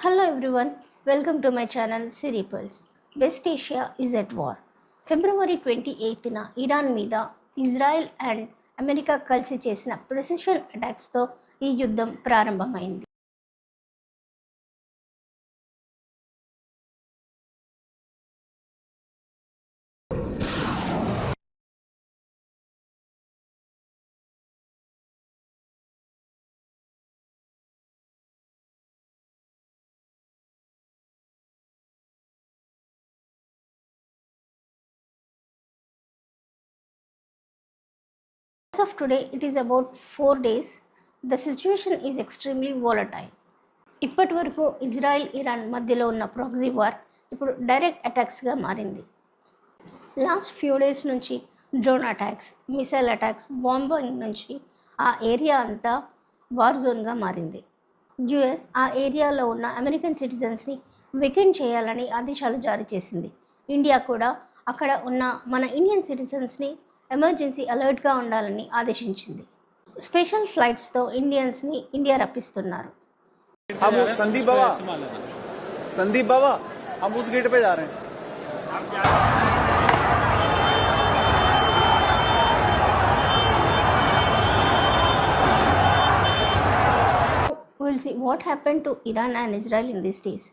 Hello everyone, welcome to my channel Siri Pulse. West Asia is at war. ఫిబ్రవరి 28న Iran మీద Israel and America కలిసి చేసిన precision అటాక్స్తో ఈ యుద్ధం ప్రారంభమైంది. As of today, it is about 4 days. The situation is extremely volatile. ఇప్పటి వరకు ఇజ్రాయెల్ ఇరాన్ మధ్యలో ఉన్న ప్రాక్సీ వార్ ఇప్పుడు డైరెక్ట్ అటాక్స్గా మారింది. లాస్ట్ ఫ్యూ డేస్ నుంచి drone attacks, missile attacks, bombing నుంచి ఆ ఏరియా అంతా వార్ జోన్గా మారింది. యుఎస్ ఆ ఏరియాలో ఉన్న అమెరికన్ సిటిజన్స్ని వెకెండ్ చేయాలని ఆదేశాలు జారీ చేసింది. ఇండియా కూడా అక్కడ ఉన్న మన ఇండియన్ సిటిజన్స్ని ఎమర్జెన్సీ అలర్ట్గా ఉండాలని ఆదేశించింది. స్పెషల్ ఫ్లైట్స్తో ఇండియన్స్ని ఇండియా రప్పిస్తున్నారు. संदीप बाबा हम उस गेट पे जा रहे हैं. We'll see what happened to Iran and Israel in these days.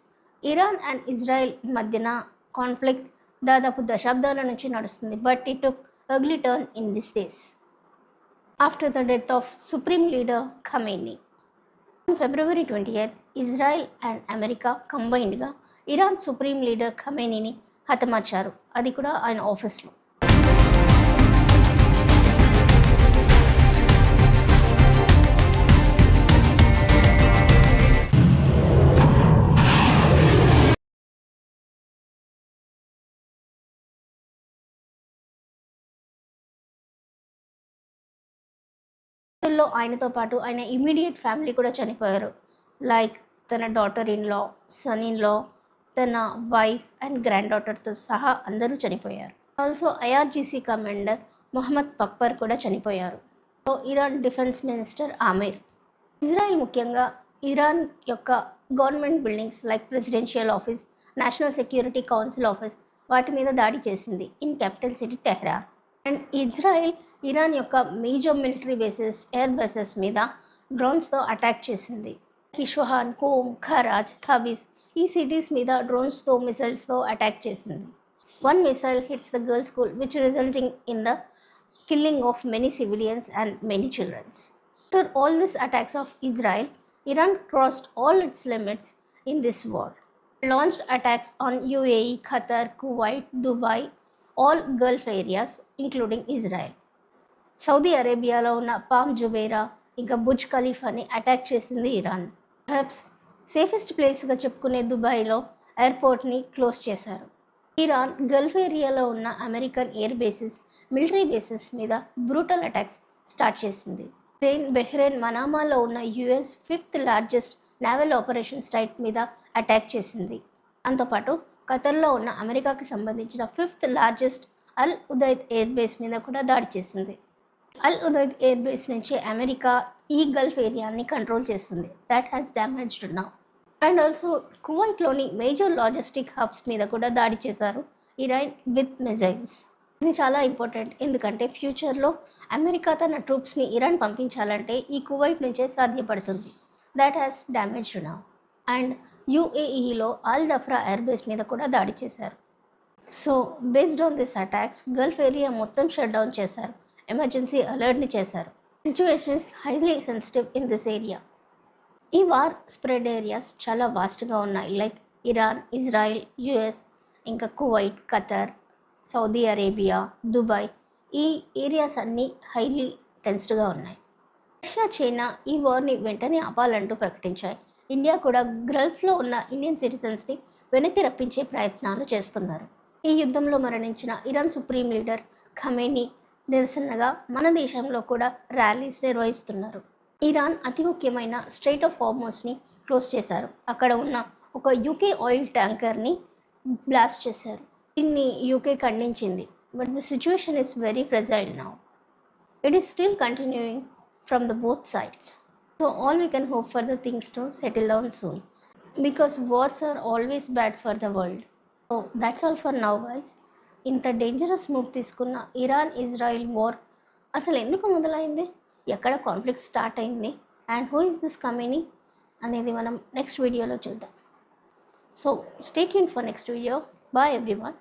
Iran and Israel మధ్యన కాన్ఫ్లిక్ట్ దాదాపు దశాబ్దాల నుంచి నడుస్తుంది. But it took ugly turn in these days after the death of Supreme Leader Khamenei. On February 20th, Israel and America combinedగా Iran supreme leader ఖమేనీని హతమార్చారు. అది కూడా ఆయన ఆఫీస్లో. లో ఆయనతో పాటు ఆయన ఇమీడియట్ ఫ్యామిలీ కూడా చనిపోయారు. లైక్ తన daughter in law, son in law, తన వైఫ్ అండ్ గ్రాండ్ డాటర్తో సహా అందరూ చనిపోయారు. Also IRGC commander Mohammad Pakpour కూడా చనిపోయారు. So Iran defence minister Amir. Israel ముఖ్యంగా ఇరాన్ యొక్క government buildings like presidential office, national security council office వాటి మీద దాడి చేసింది in capital city Tehran. And Israel Iran యొక్క major military bases, air bases మీద డ్రోన్స్తో అటాక్ చేసింది. కిష్వాహాన్, కోమ్, ఖరాజ్, థాబిస్ ఈ సిటీస్ మీద డ్రోన్స్తో, మిసైల్స్తో అటాక్ చేసింది. One missile hits the girls school which resulting in the killing of many civilians and many children. After all these attacks of Israel, Iran crossed all its limits in this war. Launched attacks on UAE, Qatar, Kuwait, Dubai, all Gulf areas including Israel. Saudi అరేబియాలో ఉన్న Palm Jumeirah ఇంకా Burj ఖలీఫాని attack చేసింది Iran. Perhaps safest ప్లేస్గా చెప్పుకునే దుబాయ్లో ఎయిర్పోర్ట్ని close చేశారు. ఇరాన్ గల్ఫ్ ఏరియాలో ఉన్న American air bases, military bases మీద బ్రూటల్ అటాక్స్ స్టార్ట్ చేసింది. బెహ్రెయిన్, మనామాలో ఉన్న US 5th largest naval operation site మీద అటాక్ చేసింది. దాంతోపాటు ఖతర్లో ఉన్న అమెరికాకి సంబంధించిన 5th largest Al Udeid air base మీద కూడా దాడి చేసింది. అల్ ఉదైద్ ఎయిర్ బేస్ నుంచి అమెరికా ఈ గల్ఫ్ ఏరియాని కంట్రోల్ చేస్తుంది. That has damaged now. And also కువైట్లోని మేజర్ లాజిస్టిక్ హబ్స్ మీద కూడా దాడి చేశారు ఇరాన్ విత్ మిజైల్స్. ఇది చాలా ఇంపార్టెంట్, ఎందుకంటే ఫ్యూచర్లో అమెరికా తన ట్రూప్స్ని ఇరాన్ పంపించాలంటే ఈ కువైట్ నుంచే సాధ్యపడుతుంది. That has damaged now. And యూఏఈలో అల్ దఫ్రా ఎయిర్ బేస్ మీద కూడా దాడి చేశారు. So based on this attacks Gulf area మొత్తం షట్ డౌన్ చేశారు, ఎమర్జెన్సీ అలర్ట్ని చేశారు. Situations highly sensitive in this area. ఈ వార్ స్ప్రెడ్ ఏరియాస్ చాలా వాస్ట్గా ఉన్నాయి, లైక్ ఇరాన్, ఇజ్రాయిల్, యుఎస్, ఇంకా Kuwait, Qatar, Saudi Arabia, Dubai ఈ ఏరియాస్ అన్నీ హైలీ టెన్స్డ్గా ఉన్నాయి. రష్యా, చైనా ఈ వార్ని వెంటనే ఆపాలంటూ ప్రకటించాయి. ఇండియా కూడా గల్ఫ్లో ఉన్న ఇండియన్ సిటిజన్స్ని వెనక్కి రప్పించే ప్రయత్నాలు చేస్తున్నారు. ఈ యుద్ధంలో మరణించిన ఇరాన్ సుప్రీం లీడర్ ఖమేనీ నిరసనగా మన దేశంలో కూడా ర్యాలీస్ నిర్వహిస్తున్నారు. ఇరాన్ అతి ముఖ్యమైన స్ట్రైట్ ఆఫ్ హార్మోస్ని క్లోజ్ చేశారు. అక్కడ ఉన్న ఒక యూకే ఆయిల్ ట్యాంకర్ని బ్లాస్ట్ చేశారు. దీన్ని యూకే ఖండించింది. But the situation is very fragile now. It is still continuing from the both sides. So all we can hope for the things to settle down soon. Because wars are always bad for the world. So that's all for now guys. ఇంత dangerous move తీసుకున్న Iran Israel war అసలు ఎందుకు మొదలైంది, ఎక్కడ conflict start అయింది, and who is this Khamenei అనేది మనం next వీడియోలో చూద్దాం. So stay tuned for next video. Bye everyone.